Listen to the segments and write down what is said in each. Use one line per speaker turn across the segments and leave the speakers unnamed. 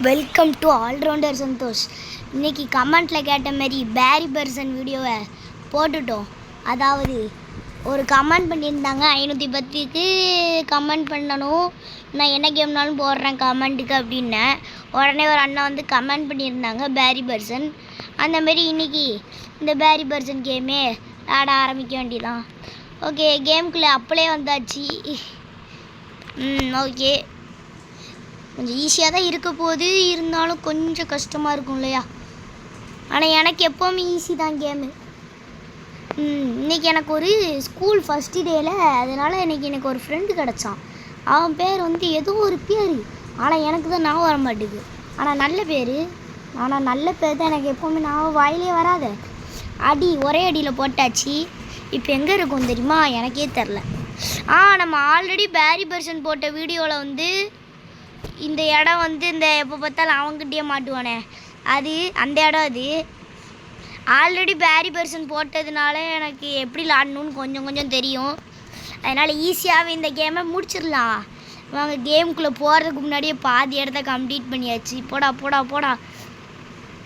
Welcome to allrounder Santhosh. இன்றைக்கி கமெண்ட்டில் கேட்ட மாரி பேரி பர்சன் வீடியோவை போட்டுட்டோம். அதாவது ஒரு கமெண்ட் பண்ணியிருந்தாங்க, 510க்கு கமெண்ட் பண்ணணும், நான் என்ன கேம்னாலும் போடுறேன் கமெண்ட்டுக்கு அப்படின்னேன். உடனே ஒரு அண்ணா வந்து கமெண்ட் பண்ணியிருந்தாங்க பேரி பர்சன். அந்தமாரி இன்றைக்கி இந்த பேரி பர்சன் கேமே ஆட ஆரம்பிக்க வேண்டியதான். ஓகே, கேமுக்குள்ளே அப்படியே வந்தாச்சு. ஓகே, கொஞ்சம் ஈஸியாக தான் இருக்க போது, இருந்தாலும் கொஞ்சம் கஷ்டமாக இருக்கும் இல்லையா? ஆனால் எனக்கு எப்போவுமே ஈஸி தான் கேமு. இன்றைக்கி எனக்கு ஒரு ஸ்கூல் ஃபஸ்ட்டு டேயில், அதனால் எனக்கு ஒரு ஃப்ரெண்டு கிடச்சான். அவன் பேர் வந்து ஏதோ ஒரு பேர், ஆனால் எனக்கு தான் ஞாபகம் வர மாட்டேங்குது. ஆனால் நல்ல பேர் தான் எனக்கு எப்போவுமே ஞாபகம் வாயிலே வராத. ஒரே அடியில் போட்டாச்சு. இப்போ எங்கே இருக்கும் தெரியுமா? எனக்கே தெரில. நம்ம ஆல்ரெடி பேரி பர்சன் போட்ட வீடியோவில் வந்து இந்த இடம் வந்து இந்த எப்போ பார்த்தாலும் அவங்ககிட்டயே மாட்டுவானே, அந்த இடம் அது ஆல்ரெடி பேரி பர்சன் போட்டதுனால எனக்கு எப்படி விளாடணுன்னு கொஞ்சம் தெரியும். அதனால் ஈஸியாகவே இந்த கேமை முடிச்சிடலாம். வாங்க, கேமுக்குள்ளே போகிறதுக்கு முன்னாடியே பாதி இடத்த கம்ப்ளீட் பண்ணியாச்சு. போடா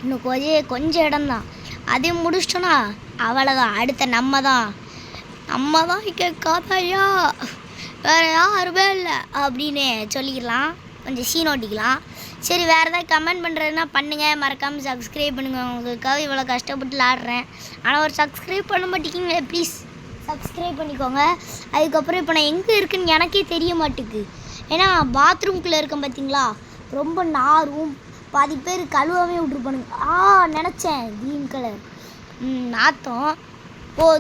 இன்னும் கொஞ்சம் இடம்தான், அதையும் முடிச்சிட்டோன்னா அவ்வளோதான். அடுத்த நம்ம தான் இங்கே காத்தாயா, வேறு யாருமே இல்லை அப்படின்னு சொல்லிக்கலாம். கொஞ்சம் சீன் ஓட்டிக்கலாம். சரி, வேறு ஏதாவது கமெண்ட் பண்ணுறதுனா பண்ணுங்கள், மறக்காமல் சப்ஸ்கிரைப் பண்ணுங்கள். உங்களுக்காக இவ்வளோ கஷ்டப்பட்டு விளாட்றேன், ஆனால் ஒரு சப்ஸ்கிரைப் பண்ண மாட்டேங்கிங்க. ப்ளீஸ் சப்ஸ்கிரைப் பண்ணிக்கோங்க. அதுக்கப்புறம் இப்போ நான் எங்கே இருக்குன்னு எனக்கே தெரிய மாட்டேங்குது. ஏன்னா பாத்ரூம்குள்ளே இருக்கேன் பார்த்தீங்களா, ரொம்ப நாரும், பாதி பேர் கழுவாமே விட்ருப்பானுங்க. நினச்சேன் க்ரீன் கலர் நாத்தம்.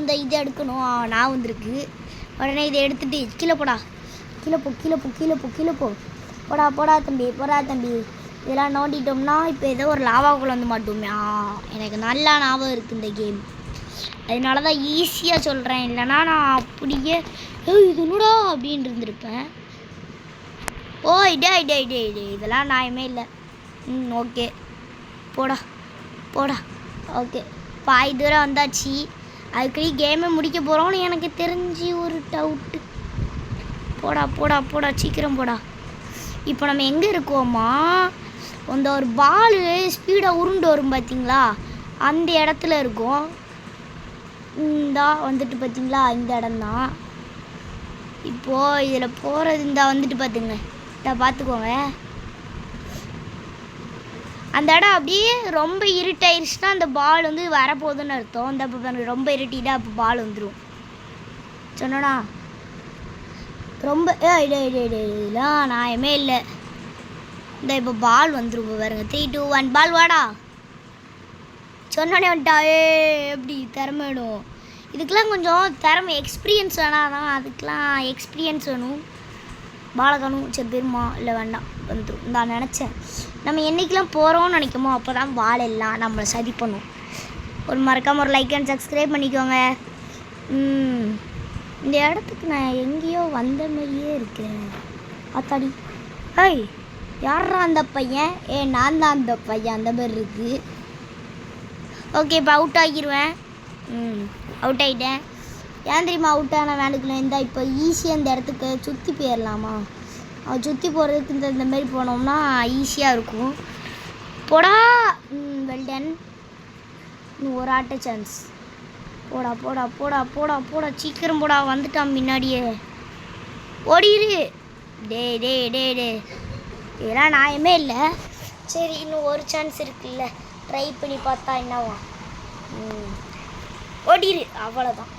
இந்த இதை எடுக்கணும், நான் வந்திருக்கு. உடனே இதை எடுத்துகிட்டு கீழே போ போடா தம்பி. இதெல்லாம் நோண்டிட்டோம்னா இப்போ ஏதோ ஒரு லாவாக்குள்ளே வந்து மாட்டோமே. எனக்கு நல்லா ஞாபகம் இருக்குது இந்த கேம், அதனால தான் ஈஸியாக சொல்கிறேன். இல்லைனா நான் அப்படியே இது என்னடா அப்படின்னு இருந்திருப்பேன். டே இதெல்லாம் நியாயமே இல்லை. ஓகே, போடா. ஓகே, பாதி தூரம் வந்தாச்சு. அதுக்குள்ளே கேமை முடிக்க போகிறோன்னு எனக்கு தெரிஞ்சு ஒரு டவுட்டு. போடா சீக்கிரம் போடா. இப்போ நம்ம எங்கே இருக்கோமா, அந்த ஒரு பால் ஸ்பீடாக உருண்டு வரும் பார்த்தீங்களா, அந்த இடத்துல இருக்கோம். வந்துட்டு பார்த்தீங்களா, இந்த இடம்தான். இப்போது இதில் போகிறது வந்துட்டு பார்த்துங்க, பார்த்துக்கோங்க. அந்த இடம் அப்படியே ரொம்ப இருட்டாயிருச்சுன்னா அந்த பால் வந்து வரப்போகுதுன்னு அர்த்தம். இந்த இப்போ ரொம்ப இருட்டிட்டா அப்போ பால் வந்துடும் சொன்னோன்னா. ரொம்ப இதெல்லாம் நியாயமே இல்லை. இந்த இப்போ பால் வந்துடும் பாருங்க. 3, 2, 1 பால் வாடா சொன்னோன்னே வந்துட்டா. எப்படி திறமை வேணும் இதுக்கெலாம், கொஞ்சம் திறமை எக்ஸ்பீரியன்ஸ் வேணாம் தான். அதுக்கெலாம் எக்ஸ்பீரியன்ஸ் வேணும். பாலை காணும். சரி, பெருமா இல்லை வேண்டாம், வந்துடும். நான் நினச்சேன் நம்ம என்றைக்கெலாம் போகிறோம்னு நினைக்குமோ அப்போ தான் பால் எல்லாம் நம்மளை சரி பண்ணும். மறக்காமல் ஒரு லைக் அண்ட் சப்ஸ்கிரைப் பண்ணிக்கோங்க. இந்த இடத்துக்கு நான் எங்கேயோ வந்த மாதிரியே இருக்கேன். அத்தாடி, யாரா அந்த பையன்? நான் தான் அந்த பையன், அந்த மாதிரி இருக்குது. ஓகே, இப்போ அவுட் ஆகிடுவேன். அவுட் ஆகிட்டேன். ஏன் தெரியுமா அவுட் ஆன வேண்டுக்கலாம்? இப்போ ஈஸியாக இந்த இடத்துக்கு சுற்றி போயிடலாமா? சுற்றி போகிறதுக்கு இந்த மாதிரி போனோம்னா ஈஸியாக இருக்கும். போடா, வெல்டன். இன்னும் ஒரு ஆட்ட சான்ஸ். போடா சீக்கிரம் போடா. வந்துட்டான் முன்னாடியே. ஓடிரு. டே இதெல்லாம் நியாயமே இல்லை. சரி, இன்னும் ஒரு சான்ஸ் இருக்குல்ல, ட்ரை பண்ணி பார்த்தா என்னவா? ஓடிரு, அவ்வளோதான்.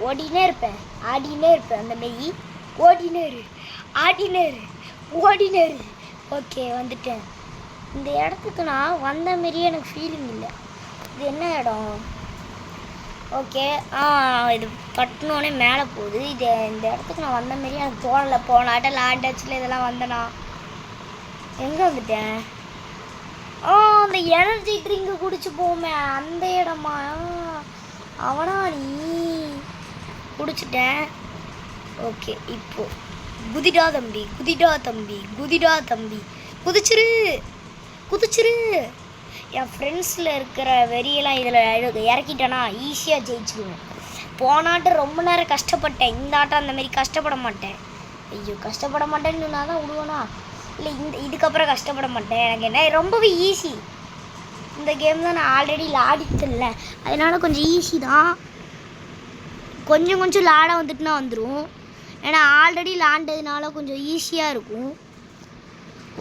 ஓடினே இருப்பேன், ஆடினே இருப்பேன். அந்த மாரி ஆடினே இரு. ஓகே, வந்துட்டேன். இந்த இடத்துக்கு நான் வந்த மாரியே எனக்கு ஃபீலிங் இல்லை. இது என்ன இடம்? ஓகே, இது கட்டினோடனே மேலே போகுது. இந்த இடத்துக்கு நான் வந்த மாரியே எனக்கு தோணலை. போனாட்ட லேண்டச்சில் இதெல்லாம் வந்தேனா எங்கே வந்துட்டேன்? அந்த எனர்ஜி ட்ரிங்கு குடிச்சு போமே, அந்த இடமா? அவனா நீ? குடிச்சிட்டேன். ஓகே, இப்போ குதிடா தம்பி. குதிச்சிரு. என் ஃப்ரெண்ட்ஸில் இருக்கிற வெறியெல்லாம் இதில் இறக்கிட்டேன்னா ஈஸியாக ஜெயிச்சிடுவேன். போனாட்டம் ரொம்ப நேரம் கஷ்டப்பட்டேன். இந்த ஆட்டம் அந்த மாதிரி கஷ்டப்பட மாட்டேன். ஐயோ கஷ்டப்பட மாட்டேன்னு நான் தான் விடுவேனா? இல்லை இதுக்கப்புறம் கஷ்டப்பட மாட்டேன். எனக்கு என்ன ரொம்பவே ஈஸி இந்த கேம் தான். நான் ஆல்ரெடி விளாடிட்டில்ல, அதனால் கொஞ்சம் ஈஸி தான். கொஞ்சம் விளாட வந்துட்டுனா வந்துடும். ஏன்னா ஆல்ரெடி விளாண்டதுனால கொஞ்சம் ஈஸியாக இருக்கும்.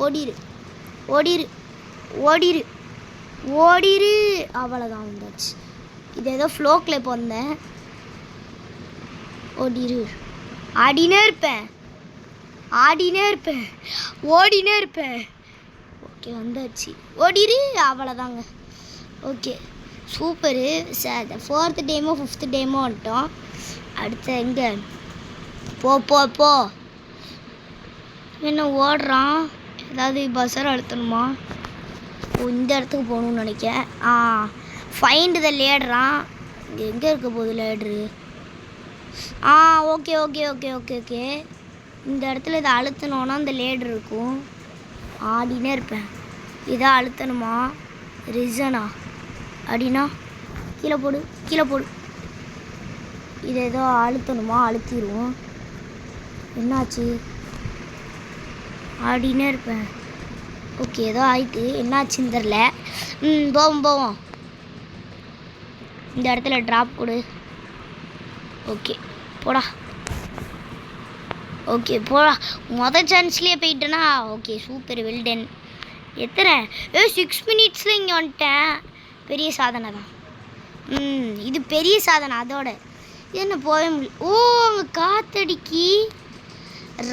ஓடிரு ஓடிரு ஓடிரு ஓடிரு. அவ்வளோதான் வந்தாச்சு. இது ஏதோ ஃப்ளோக்கில் இப்போ வந்தேன். ஓடிரு. ஆடினே இருப்பேன் ஓடினே இருப்பேன். ஓகே வந்தாச்சு. ஓடிரு. அவ்வளோதாங்க. Okay super. 4th டேமோ 5th டேமோ வந்துட்டோம். அடுத்து எங்கே போ என்ன ஓடுறான்? ஏதாவது பஸ்ஸர் அழுத்தணுமா? இந்த இடத்துக்கு போகணும்னு நினைக்கிறேன். ஃபைண்ட் த லேடரான். எங்கே இருக்க போகுது ladder? Okay okay okay okay okay. இந்த இடத்துல இதை அழுத்தணுன்னா இந்த லேட்ரு இருக்கும். ஆடினே இருப்பேன். இதை அழுத்தணுமா? ரிசனா அப்படின்னா கீழே போடு. இதை ஏதோ அழுத்தணுமா? அழுத்திடுவோம். என்னாச்சு? ஆடினே இருப்பேன். ஓகே ஏதோ ஆயிட்டு. என்னாச்சுன்னு தெரில. போவோம். இந்த இடத்துல ட்ராப் கொடு. ஓகே போடா. மொதல் சான்ஸ்லேயே போயிட்டேனா? Okay super well done. எத்தனை 6 மினிட்ஸில் இங்கே வந்துட்டேன். பெரிய சாதனை தான். இது பெரிய சாதனை. அதோட என்ன போக முடியல. அங்கே காத்தடிக்கி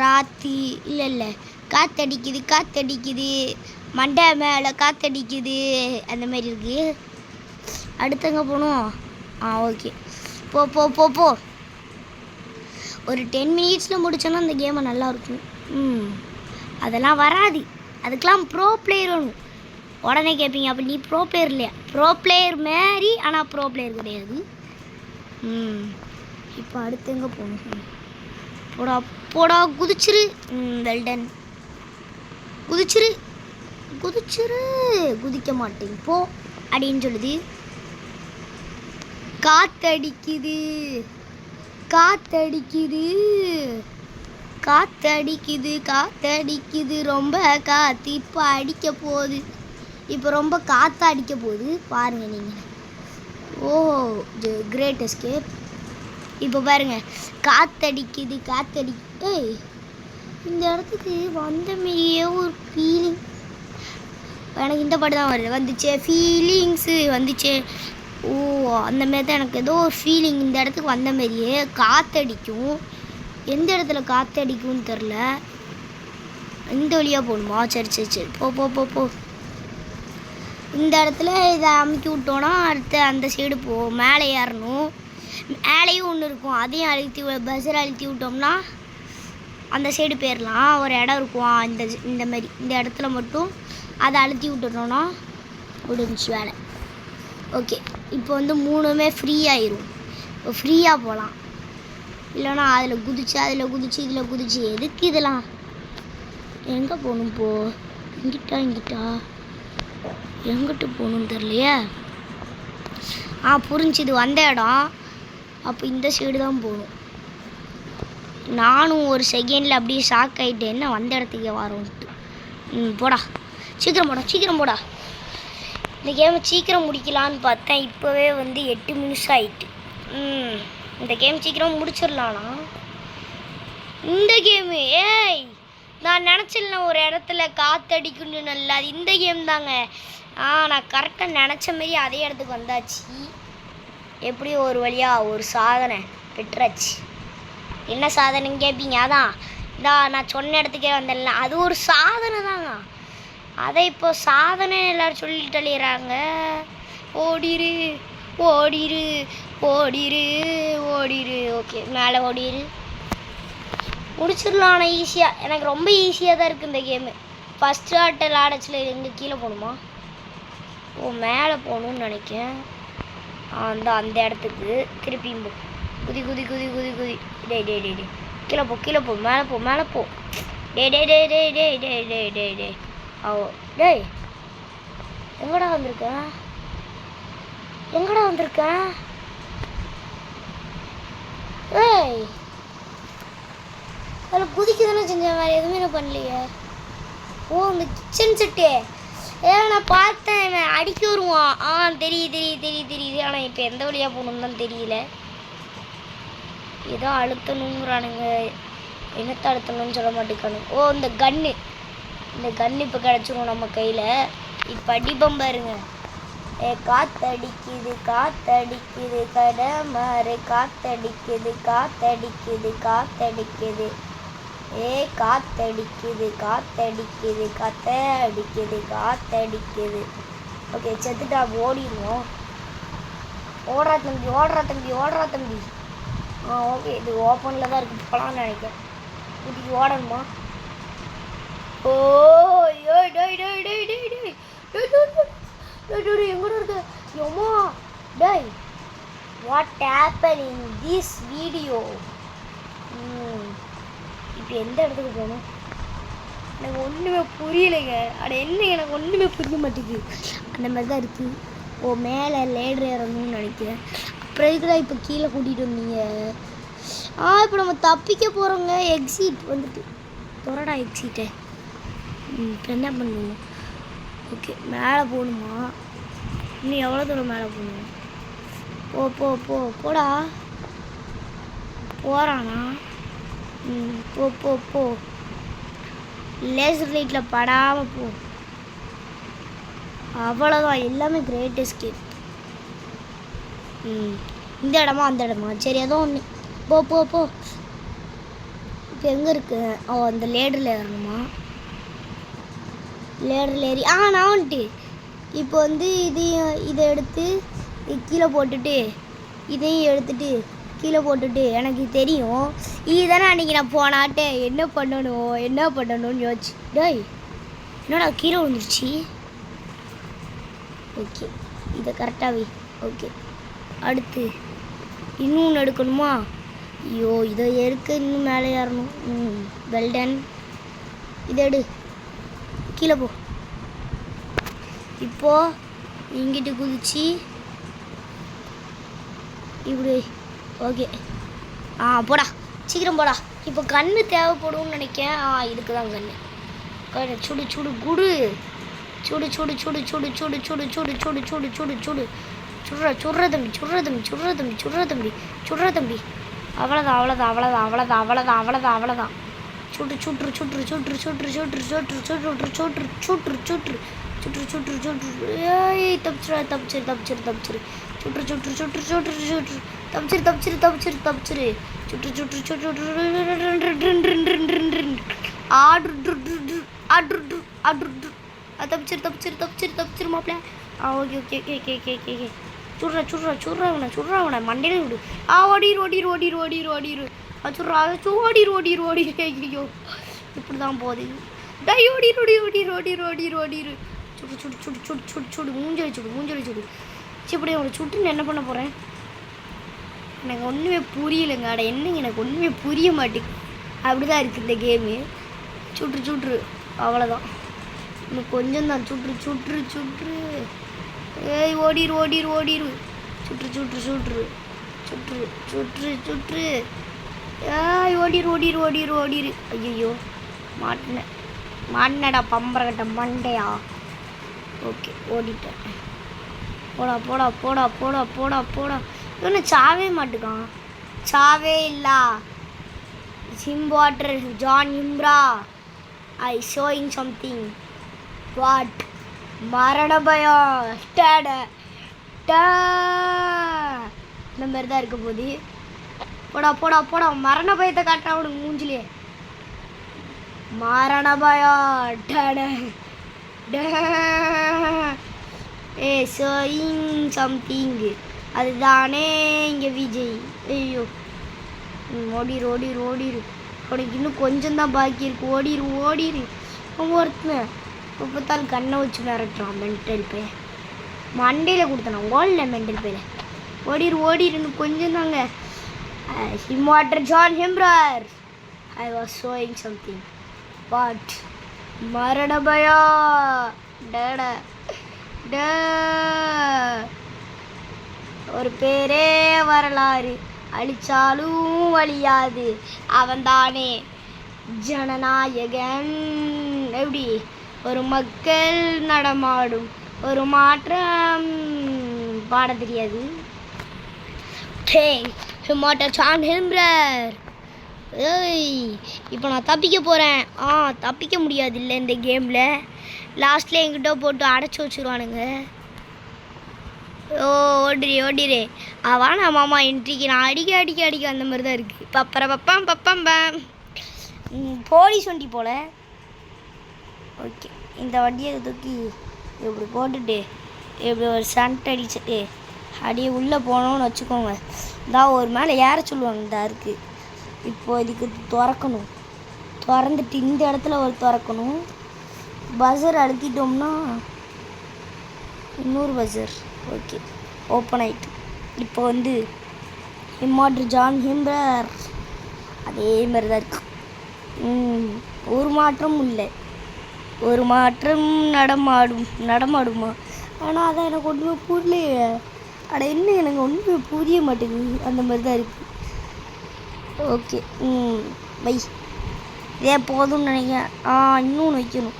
ராத்தி இல்லை காத்தடிக்குது. மண்டை மேலே காத்தடிக்குது. அந்த மாதிரி இருக்குது. அடுத்தங்க போகணும். ஓகே போ. ஒரு 10 மினிட்ஸில் முடிச்சோன்னா அந்த கேமை நல்லாயிருக்கும். அதெல்லாம் வராது. அதுக்கெலாம் ப்ரோ பிளேயர் வேணும். உடனே கேட்பீங்க, அப்போ நீ ப்ரோ பிளேயர் இல்லையா? ப்ரோ பிளேயர் மாரி, ஆனால் ப்ரோ பிளேயர் கிடையாது. இப்போ அடுத்து எங்கே போகணும்? போடா குதிச்சிரு. வெல்டன். குதிச்சிரு. குதிக்க மாட்டேங்க போ அப்படின்னு சொல்லுது. காத்தடிக்குது. ரொம்ப காற்று இப்போ அடிக்க போகுது. இப்போ ரொம்ப காற்று அடிக்க போகுது பாருங்க நீங்கள். Great escape. இப்போ பாருங்க காத்தடிக்குது. இந்த இடத்துக்கு வந்த மாரியே ஒரு ஃபீலிங் எனக்கு. இந்த பாட்டு தான் வருது. வந்துச்சே ஃபீலிங்ஸு வந்துச்சே. அந்த மாரி தான் எனக்கு ஏதோ ஒரு ஃபீலிங். இந்த இடத்துக்கு வந்த மாரியே காற்றடிக்கும். எந்த இடத்துல காற்றடிக்கும்னு தெரில. இந்த வழியாக போகணுமா? சரி போ. இந்த இடத்துல இதை அமுக்கி விட்டோன்னா அடுத்து அந்த சைடு மேலே ஏறணும். மேலேயும் ஒன்று இருக்கும். அதையும் பஸ்ஸரை அழுத்தி விட்டோம்னா அந்த சைடு போயிடலாம். ஒரு இடம் இருக்கும் இந்த மாதிரி. இந்த இடத்துல மட்டும் அதை அழுத்தி விட்டுட்டோன்னா முடிஞ்சு வேலை. ஓகே இப்போ வந்து 3மே ஃப்ரீ ஆயிரும். இப்போ ஃப்ரீயாக போகலாம். இல்லைனா அதில் குதிச்சு இதில் குதிச்சு எதுக்கு இதெல்லாம்? எங்கே போகணும்? இங்கிட்டா எங்கிட்ட போகணுன்னு தெரியலையே. புரிஞ்சுது வந்த இடம். அப்போ இந்த சைடு தான் போகணும். நானும் ஒரு செகண்டில் அப்படியே ஷாக் ஆகிட்டேன். என்ன வந்த இடத்துக்கே வரோன்ட்டு. போடா சீக்கிரம் போடா. இந்த கேமை சீக்கிரம் முடிக்கலான்னு பார்த்தேன். இப்போவே வந்து 8 நிமிஷம் ஆயிட்டு. இந்த கேம் சீக்கிரம் முடிச்சிடலானா? இந்த கேமு நான் நினச்சிடல ஒரு இடத்துல காற்றடிக்குன்னு. நல்லா இந்த கேம் தாங்க. நான் கரெக்டாக நினச்ச மாரி அதே இடத்துக்கு வந்தாச்சு. எப்படியும் ஒரு வழியாக ஒரு சாதனை பெற்றாச்சு. என்ன சாதனைன்னு கேட்பீங்க? நான் சொன்ன இடத்துக்கே வந்தேன்ல, அது ஒரு சாதனை தாங்க. அதை இப்போ சாதனை எல்லோரும் சொல்லிட்டு அழியிறாங்க. ஓடிரு. ஓகே மேலே ஓடிரு. முடிச்சிடலாம். ஆனால் ஈஸியாக, எனக்கு ரொம்ப ஈஸியாக தான் இருக்குது இந்த கேமு. ஃபஸ்ட்டு ஆட்டில் ஆடச்சில் எங்கே கீழே போகணுமா? மேலே போகணுன்னு நினைக்கிறேன். அந்த இடத்துக்கு திருப்பியும் குதி. டே கீழே போ மேலே போ. டே டேய் எங்கடா வந்திருக்கேன்? அதில் குதிக்குது மட்டும் செஞ்சேன், வேறு எதுவுமே நான் பண்ணலையே. ஓ இந்த கிச்சன் செட்டு நான் பார்த்தேன், அடிக்க வருவான். தெரியுது. ஆனால் இப்போ எந்த வழியாக போகணுன்னு தான் தெரியல. ஏதோ அழுத்தணுங்கிறானுங்க, என்னத்தை அழுத்தணும்னு சொல்ல மாட்டேங்கானுங்க. ஓ இந்த கன்று இப்போ கிடச்சிரும் நம்ம கையில். இப்போ அடிப்பம் பாருங்க. காத்தடிக்குது கடை மாறு, காத்தடிக்குது காத்தடிக்குது. ஓகே செத்துட்டா, ஓடிடுவோம். ஓடுறா தம்பி. ஓகே இது ஓப்பனில் தான் இருக்குது, போகலான்னு நினைக்கிறேன். இதுக்கு ஓடணுமா? ஓ எங்கூட இருக்கு யோமா டேய். What happen in this video? இப்போ எந்த இடத்துக்கு போகணும் எனக்கு ஒன்றுமே புரியலைங்க. எனக்கு ஒன்றுமே புரிய மாட்டேங்குது. அந்த மாதிரி தான் இருக்குது. ஓ மேலே லேடர் ஏறணும்னு நினைக்கிறேன். அப்புறம் எதுக்குடா இப்போ கீழே கூட்டிகிட்டு வந்தீங்க? இப்போ நம்ம தப்பிக்க போகிறோங்க. எக்ஸிட் வந்துட்டு தொடடா எக்ஸிட்டை. இப்போ என்ன பண்ணுவோம்? ஓகே மேலே போகணுமா? இன்னும் எவ்வளோ தூரம் மேலே போகணும்? போடா. போகிறானா? போ லேசர் லைட்டில் படாமல் போ. அவ்வளோதான், எல்லாமே கிரேட் எஸ்கேப். இந்த இடமா அந்த இடமா? சரி ஏதோ ஒன்று. போ இப்போ எங்கே இருக்கு? அந்த லேடரில் ஏறணுமா? லேடரில் ஏறி நான் வந்துட்டு இப்போ வந்து இதை எடுத்து கீழே போட்டுட்டு இதையும் எடுத்துட்டு கீழே போட்டுட்டு எனக்கு தெரியும் இதுதானே அன்றைக்கி நான் போனாட்டே என்ன பண்ணணும்னு யோசிச்சு. டேய் என்னடா கீழே விழுந்துருச்சு. ஓகே இதை கரெக்டாகவே. ஓகே அடுத்து இன்னொன்று எடுக்கணுமா? ஐயோ இதை எடுக்க இன்னும் மேலே ஏறணும். வெல்டன் இதை எடு, கீழே போ. இப்போது இங்கிட்டு குதிச்சு இப்படி. ஓகே போடா சீக்கிரம் போடா. இப்போ கன்று தேவைப்படும்னு நினைக்கிறேன். இதுக்கு தான் கன்று. சுடு குடு சுடு சுடுற தம்பி. அவ்வளோதான். சுட்டு தப்பிச்சிரு. தப்பிச்சிரு மாப்பிள்ள. ஓகே சுடுறா அவனை மண்டையில விடு. ஓடிரு ஐயோ இப்படி தான் போகுது. ஓடிரு சுடு மூஞ்சலி சுடு. இப்படி அவனை சுட்டுன்னு என்ன பண்ண போகிறேன்? எனக்கு ஒன்றுமே புரியலைங்க. என்னங்க எனக்கு ஒன்றுமே புரிய மாட்டேங்குது. அப்படி தான் இருக்குது இந்த கேமு. சுட்ரு அவ்வளோதான். இன்னும் கொஞ்சம் தான். சுட்ரு. ஏய் ஓடிரு. சுட்ரு. ஏய் ஓடிரு. ஐயோ மாட்டினடா பம்பரக்கட்ட மண்டையா. ஓகே ஓடிட்டேன். போடா. இவனு சாவே மாட்டுக்கான். சாவே இல்லா. Water, John Imbra. I showing something. What? மரணபயா. இந்த மாதிரி தான் இருக்க போது. போடா மரண பயத்தை காட்டுறா அவனுக்கு மூஞ்சிலே. மரணபயா. Showing something. அதுதானே இங்கே விஜய். ஐயோ ஓடிரு உனக்கு இன்னும் கொஞ்சம் தான் பாக்கி இருக்கு. ஓடிரு ஒருத்தன் இப்போ பார்த்தாலும் கண்ணை வச்சு மிரட்டுறான். மென்டல் பே மண்டையில் கொடுத்தனா ஓடல. மென்டல் பேர் ஓடிரு இன்னும் கொஞ்சம் தாங்க. வாட்டர் ஜான் ஹெம்ப்ரர். I was showing something. What? மரணபயா. ஒரு பேரே வரலாறு, அழிச்சாலும் வழியாது அவன்தானே ஜனநாயகன் எப்படி ஒரு மக்கள் நடமாடும் ஒரு மாற்றம் பாட தெரியாது. ஏய் இப்போ நான் தப்பிக்க போகிறேன். தப்பிக்க முடியாது இல்லை இந்த கேமில். லாஸ்ட்டில் என்கிட்ட போட்டு அடைச்சி வச்சுருவானுங்க. ஓடிரே வாணா மாமா என்ட்ரிக்கு நான் அடிக்க அந்த மாதிரி தான் இருக்குது. பப்பம் போலீஸ் வண்டி போல. ஓகே இந்த வண்டியை தூக்கி இப்படி போட்டுட்டு இப்படி ஒரு சண்டை அடிச்சுட்டு அப்படியே உள்ளே போனோன்னு வச்சுக்கோங்க. இதான் ஒரு மேலே ஏற சொல்லுவாங்க. இந்த இருக்குது இப்போ இதுக்கு திறக்கணும். திறந்துட்டு இந்த இடத்துல ஒரு திறக்கணும். பஸர் அழுத்திட்டோம்னா இன்னொரு பஸர். ஓகே ஓப்பன் ஆகிட்டு. இப்போ வந்து இம்மார்டல் ஜான் ஹிம்பர் அதே மாதிரி தான் இருக்கு. ஒரு மாற்றமும் இல்லை. ஒரு மாற்றம் நடமாடுமா? ஆனால் அதான் எனக்கு ஒன்றுமே புரியலையே. என்ன எனக்கு ஒன்றுமே புரிய மாட்டேங்குது. அந்த மாதிரி தான் இருக்குது. ஓகே வை இதே போதும்னு நினைக்கிறேன். இன்னொன்று வைக்கணும்.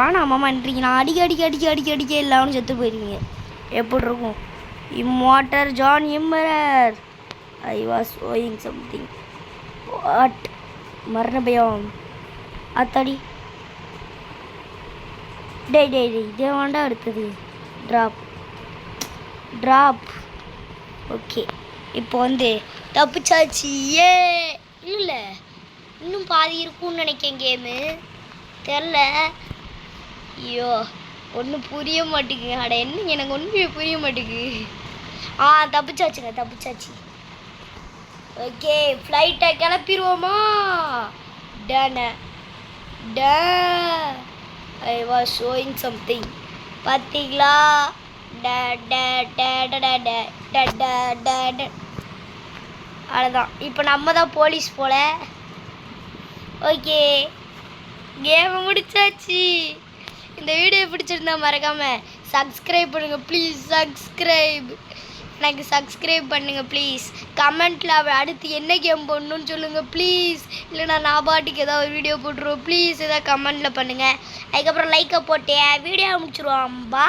வாணா மாமா என்றீங்க நான் அடிக்க எல்லாரும் செத்து போயிருவீங்க. எப்படி இருக்கும்? இம்மார்டல் ஜான் ஹிம்பர் I was owing something. What மரண பயம் அத்தாடி. டேய் இதே வேண்டா எடுத்தது. ட்ராப் ஓகே இப்போ வந்து தப்பிச்சாச்சு. இல்லை இன்னும் பாதி இருக்கும்னு நினைக்கிறேன் கேமு. தெரில. ஐயோ ஒன்றும் புரிய மாட்டேங்குது. என்ன எனக்கு ஒன்றுமே புரிய மாட்டேங்குது. தப்பிச்சாச்சு. ஓகே ஃப்ளைட்டை கிளப்பிடுவோமா? I was showing something. பார்த்தீங்களா? அவ்வளோதான். இப்போ நம்ம தான் போலீஸ் போல. ஓகே கேமை முடிச்சாச்சு. இந்த வீடியோ பிடிச்சிருந்தா மறக்காமல் சப்ஸ்கிரைப் பண்ணுங்கள் ப்ளீஸ். எனக்கு சப்ஸ்கிரைப் பண்ணுங்கள் ப்ளீஸ். கமெண்ட்டில் அடுத்து என்ன கேம் போடணும்னு சொல்லுங்கள் ப்ளீஸ். இல்லைனா நான் பாட்டுக்கு ஏதாவது ஒரு வீடியோ போட்டுருவோம் ப்ளீஸ். ஏதாவது கமெண்ட்டில் பண்ணுங்கள். அதுக்கப்புறம் லைக்கை போட்டு வீடியோ முடிச்சிடுவோம். பா.